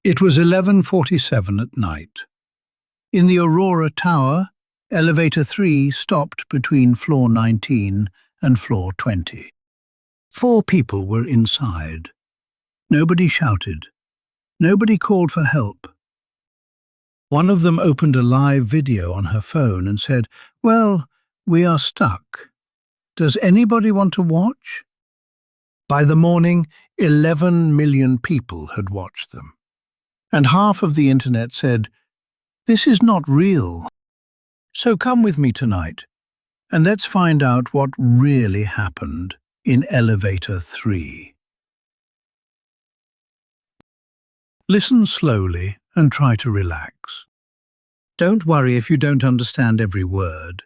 It was 11:47 at night. In the Aurora Tower, elevator 3 stopped between floor 19 and floor 20. 4 people were inside. Nobody shouted. Nobody called for help. One of them opened a live video on her phone and said, "Well, we are stuck. Does anybody want to watch?" By the morning, 11 million people had watched them. And half of the internet said, "This is not real." So come with me tonight, and let's find out what really happened in elevator 3. Listen slowly and try to relax. Don't worry if you don't understand every word.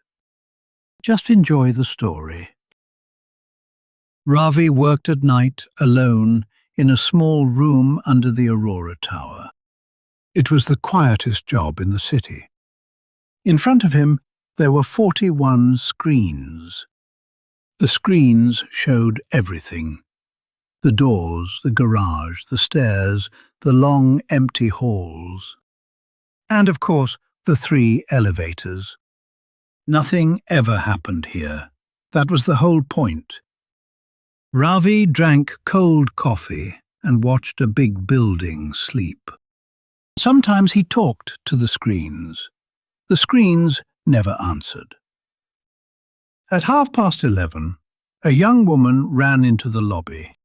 Just enjoy the story. Ravi worked at night alone in a small room under the Aurora Tower. It was the quietest job in the city. In front of him, there were 41 screens. The screens showed everything. The doors, the garage, the stairs, the long empty halls. And of course, the 3 elevators. Nothing ever happened here. That was the whole point. Ravi drank cold coffee and watched a big building sleep. Sometimes he talked to the screens. The screens never answered. At 11:30, a young woman ran into the lobby.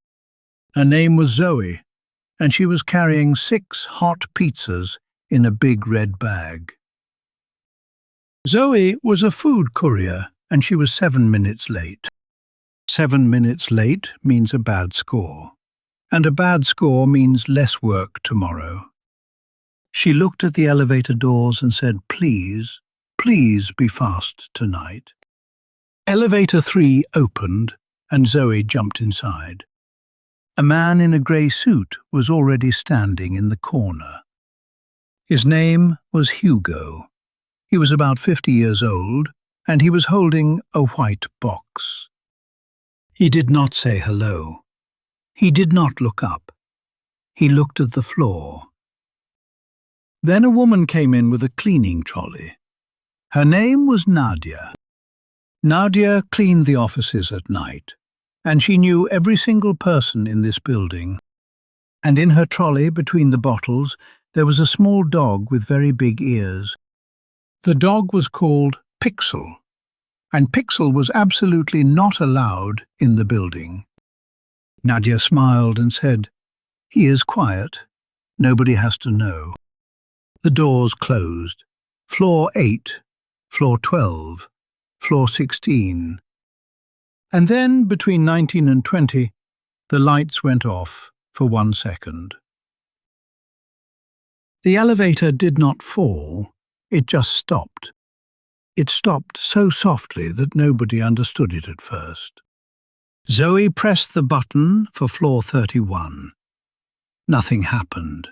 Her name was Zoe, and she was carrying 6 hot pizzas in a big red bag. Zoe was a food courier, and she was 7 minutes late. 7 minutes late means a bad score, and a bad score means less work tomorrow. She looked at the elevator doors and said, "Please, please be fast tonight." Elevator 3 opened, and Zoe jumped inside. A man in a grey suit was already standing in the corner. His name was Hugo. He was about 50 years old, and he was holding a white box. He did not say hello. He did not look up. He looked at the floor. Then a woman came in with a cleaning trolley. Her name was Nadia. Nadia cleaned the offices at night, and she knew every single person in this building. And in her trolley, between the bottles, there was a small dog with very big ears. The dog was called Pixel, and Pixel was absolutely not allowed in the building. Nadia smiled and said, "He is quiet. Nobody has to know." The doors closed. Floor 8, floor 12, floor 16. And then, between 19 and 20, the lights went off for 1 second. The elevator did not fall, it just stopped. It stopped so softly that nobody understood it at first. Zoe pressed the button for floor 31. Nothing happened.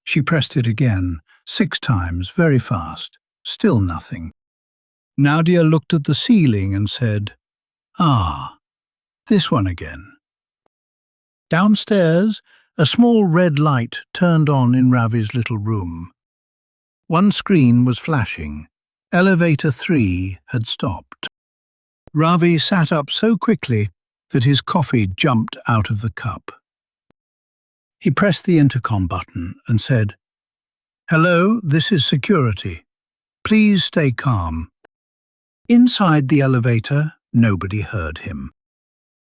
She pressed it again, 6 times, very fast. Still nothing. Nadia looked at the ceiling and said, "Ah, this one again." Downstairs, a small red light turned on in Ravi's little room. One screen was flashing. Elevator 3 had stopped. Ravi sat up so quickly that his coffee jumped out of the cup. He pressed the intercom button and said, "Hello, this is security. Please stay calm." Inside the elevator, nobody heard him.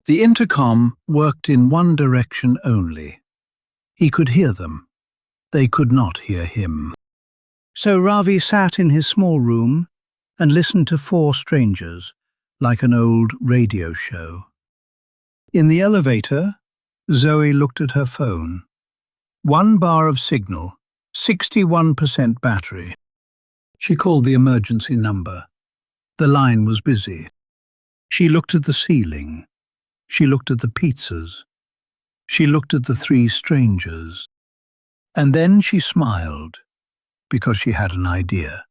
The intercom worked in one direction only. He could hear them. They could not hear him. So Ravi sat in his small room and listened to 4 strangers, like an old radio show. In the elevator, Zoe looked at her phone. 1 bar of signal, 61% battery. She called the emergency number. The line was busy. She looked at the ceiling. She looked at the pizzas. She looked at the 3 strangers. And then she smiled, because she had an idea.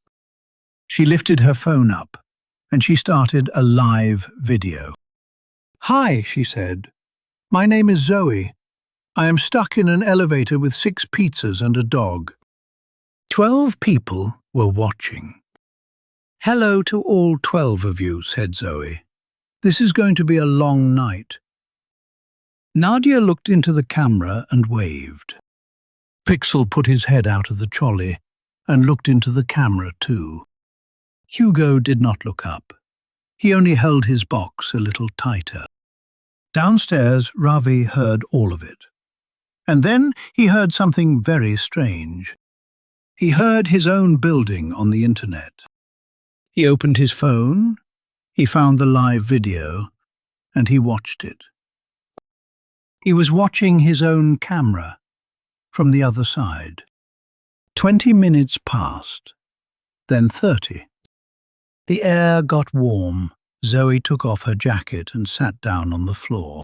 She lifted her phone up, and she started a live video. "Hi," she said. "My name is Zoe. I am stuck in an elevator with 6 pizzas and a dog. 12 people were watching. Hello to all 12 of you, said Zoe. This is going to be a long night. Nadia looked into the camera and waved. Pixel put his head out of the trolley and looked into the camera too. Hugo did not look up. He only held his box a little tighter. Downstairs, Ravi heard all of it. And then he heard something very strange. He heard his own building on the internet. He opened his phone, he found the live video, and he watched it. He was watching his own camera from the other side. 20 minutes passed, then 30. The air got warm. Zoe took off her jacket and sat down on the floor.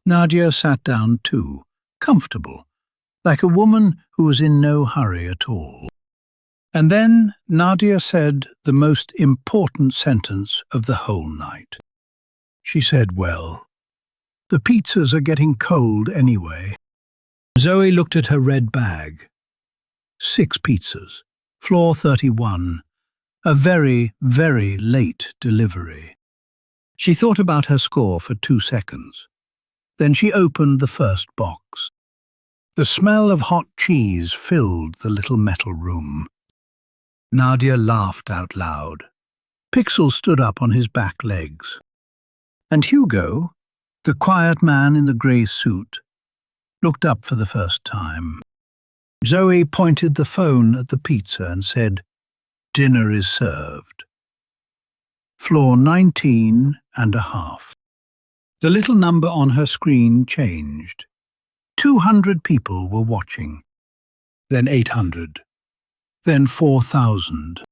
Nadia sat down too, comfortable, like a woman who was in no hurry at all. And then Nadia said the most important sentence of the whole night. She said, well, the pizzas are getting cold anyway. Zoe looked at her red bag. 6 pizzas, floor 31. A very, very late delivery. She thought about her score for 2 seconds. Then she opened the first box. The smell of hot cheese filled the little metal room. Nadia laughed out loud. Pixel stood up on his back legs. And Hugo, the quiet man in the grey suit, looked up for the first time. Zoe pointed the phone at the pizza and said, dinner is served. Floor 19 and a half. The little number on her screen changed. 200 people were watching. Then 800. Then 4,000.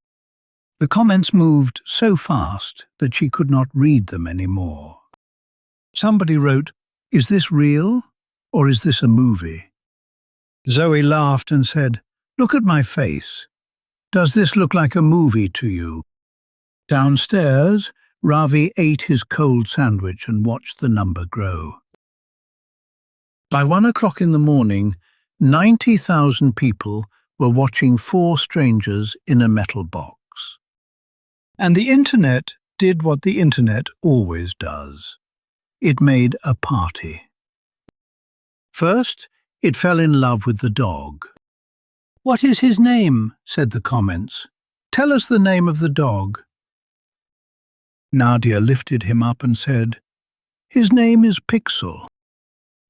The comments moved so fast that she could not read them anymore. Somebody wrote, is this real or is this a movie? Zoe laughed and said, look at my face. Does this look like a movie to you? Downstairs, Ravi ate his cold sandwich and watched the number grow. By 1 o'clock in the morning, 90,000 people were watching 4 strangers in a metal box. And the internet did what the internet always does. It made a party. First, it fell in love with the dog. What is his name? Said the comments. Tell us the name of the dog. Nadia lifted him up and said, his name is Pixel.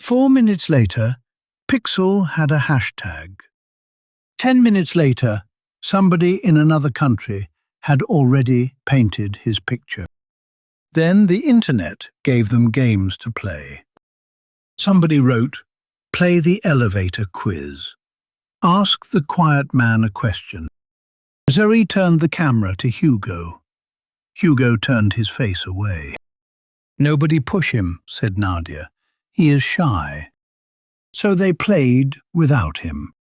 4 minutes later, Pixel had a hashtag. 10 minutes later, somebody in another country had already painted his picture. Then the internet gave them games to play. Somebody wrote, play the elevator quiz. Ask the quiet man a question. Zoe turned the camera to Hugo. Hugo turned his face away. Nobody push him, said Nadia. He is shy. So they played without him.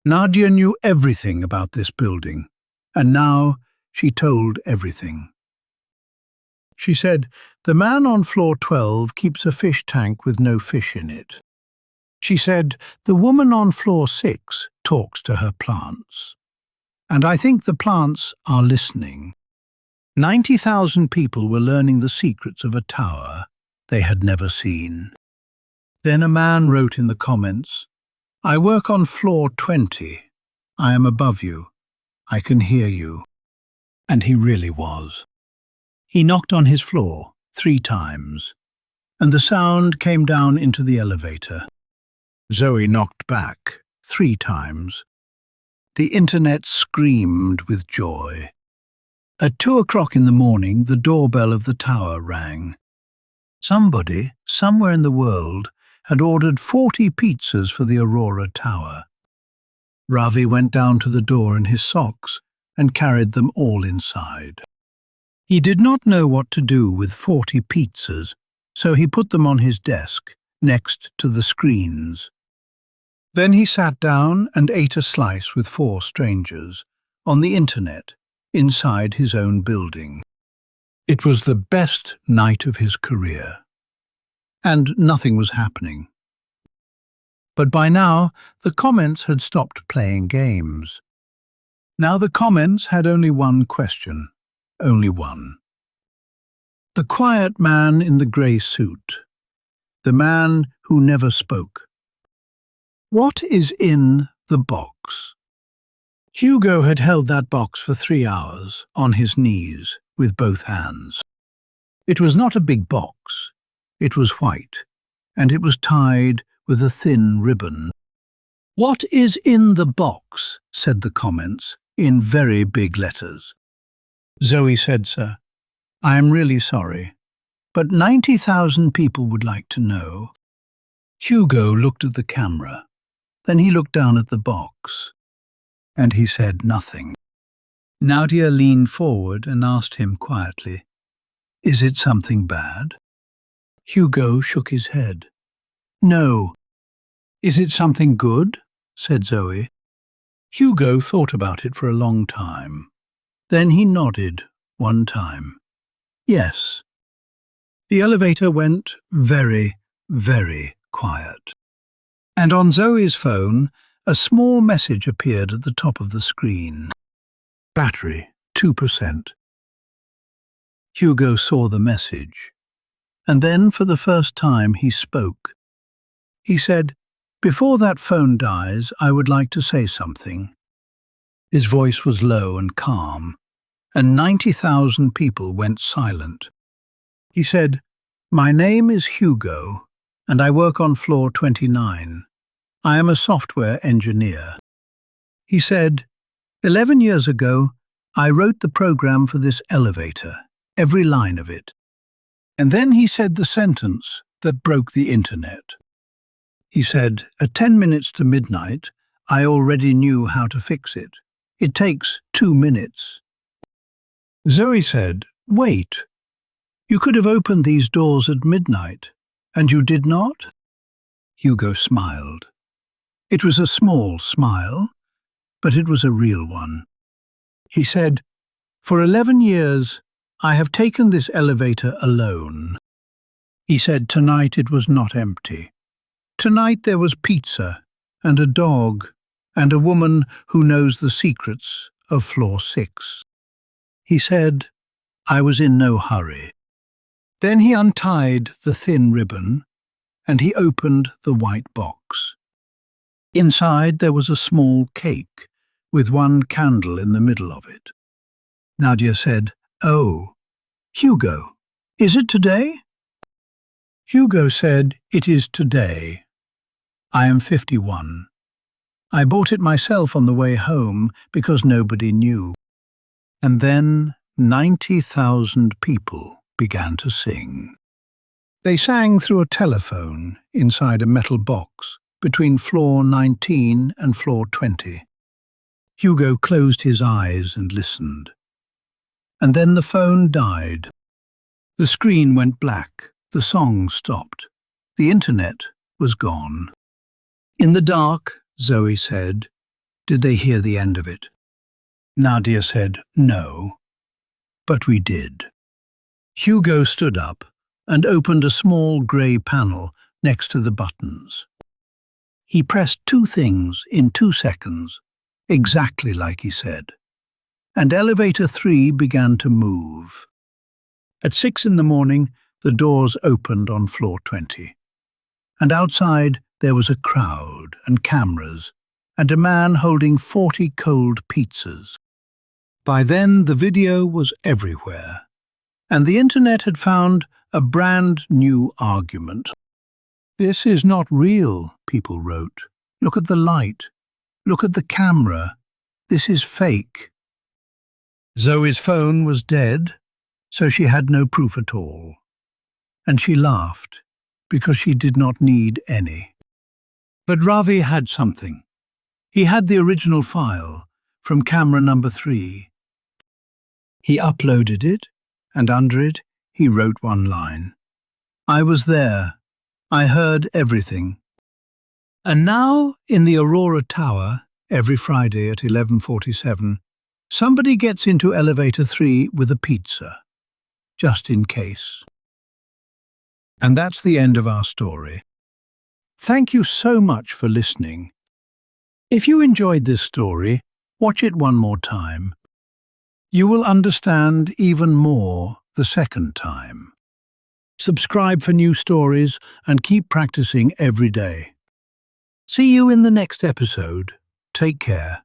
Nadia knew everything about this building, and now she told everything. She said, the man on floor 12 keeps a fish tank with no fish in it. She said, the woman on floor 6 talks to her plants. And I think the plants are listening. 90,000 people were learning the secrets of a tower they had never seen. Then a man wrote in the comments, I work on floor 20. I am above you. I can hear you. And he really was. He knocked on his floor 3 times, and the sound came down into the elevator. Zoe knocked back 3 times. The internet screamed with joy. At 2 o'clock in the morning, the doorbell of the tower rang. Somebody, somewhere in the world, had ordered 40 pizzas for the Aurora Tower. Ravi went down to the door in his socks and carried them all inside. He did not know what to do with 40 pizzas, so he put them on his desk, next to the screens. Then he sat down and ate a slice with 4 strangers, on the internet, inside his own building. It was the best night of his career. And nothing was happening. But by now, the comments had stopped playing games. Now the comments had only one question. Only one. The quiet man in the grey suit. The man who never spoke. What is in the box? Hugo had held that box for 3 hours, on his knees, with both hands. It was not a big box. It was white, and it was tied with a thin ribbon. "What is in the box?" said the comments, in very big letters. Zoe said, "Sir, I am really sorry, but 90,000 people would like to know." Hugo looked at the camera. Then he looked down at the box, and he said nothing. Nadia leaned forward and asked him quietly, "Is it something bad?" Hugo shook his head. "No." "Is it something good?" said Zoe. Hugo thought about it for a long time. Then he nodded one time. "Yes." The elevator went very, very quiet. And on Zoe's phone, a small message appeared at the top of the screen. "Battery, 2%. Hugo saw the message. And then, for the first time, he spoke. He said, "Before that phone dies, I would like to say something." His voice was low and calm, and 90,000 people went silent. He said, "My name is Hugo, and I work on floor 29. I am a software engineer." He said, 11 years ago, I wrote the program for this elevator, every line of it." And then he said the sentence that broke the internet. He said, "At 10 minutes to midnight, I already knew how to fix it. It takes 2 minutes. Zoe said, "Wait. You could have opened these doors at midnight, and you did not?" Hugo smiled. It was a small smile, but it was a real one. He said, "For 11 years, I have taken this elevator alone." He said tonight it was not empty. Tonight there was pizza, and a dog, and a woman who knows the secrets of floor 6. He said, "I was in no hurry." Then he untied the thin ribbon, and he opened the white box. Inside there was a small cake, with one candle in the middle of it. Nadia said, "Oh, Hugo, is it today?" Hugo said, "It is today. I am 51. I bought it myself on the way home because nobody knew." And then 90,000 people began to sing. They sang through a telephone inside a metal box between floor 19 and floor 20. Hugo closed his eyes and listened. And then the phone died. The screen went black. The song stopped. The internet was gone. In the dark, Zoe said, "Did they hear the end of it?" Nadia said, "No, but we did." Hugo stood up and opened a small grey panel next to the buttons. He pressed 2 things in 2 seconds, exactly like he said. And elevator 3 began to move. At 6 in the morning, the doors opened on floor 20. And outside, there was a crowd and cameras, and a man holding 40 cold pizzas. By then, the video was everywhere, and the internet had found a brand new argument. "This is not real," people wrote. "Look at the light. Look at the camera. This is fake." Zoe's phone was dead, so she had no proof at all. And she laughed, because she did not need any. But Ravi had something. He had the original file from camera number 3. He uploaded it, and under it he wrote one line. "I was there. I heard everything." And now, in the Aurora Tower, every Friday at 11:47, somebody gets into elevator 3 with a pizza, just in case. And that's the end of our story. Thank you so much for listening. If you enjoyed this story, watch it one more time. You will understand even more the second time. Subscribe for new stories and keep practicing every day. See you in the next episode. Take care.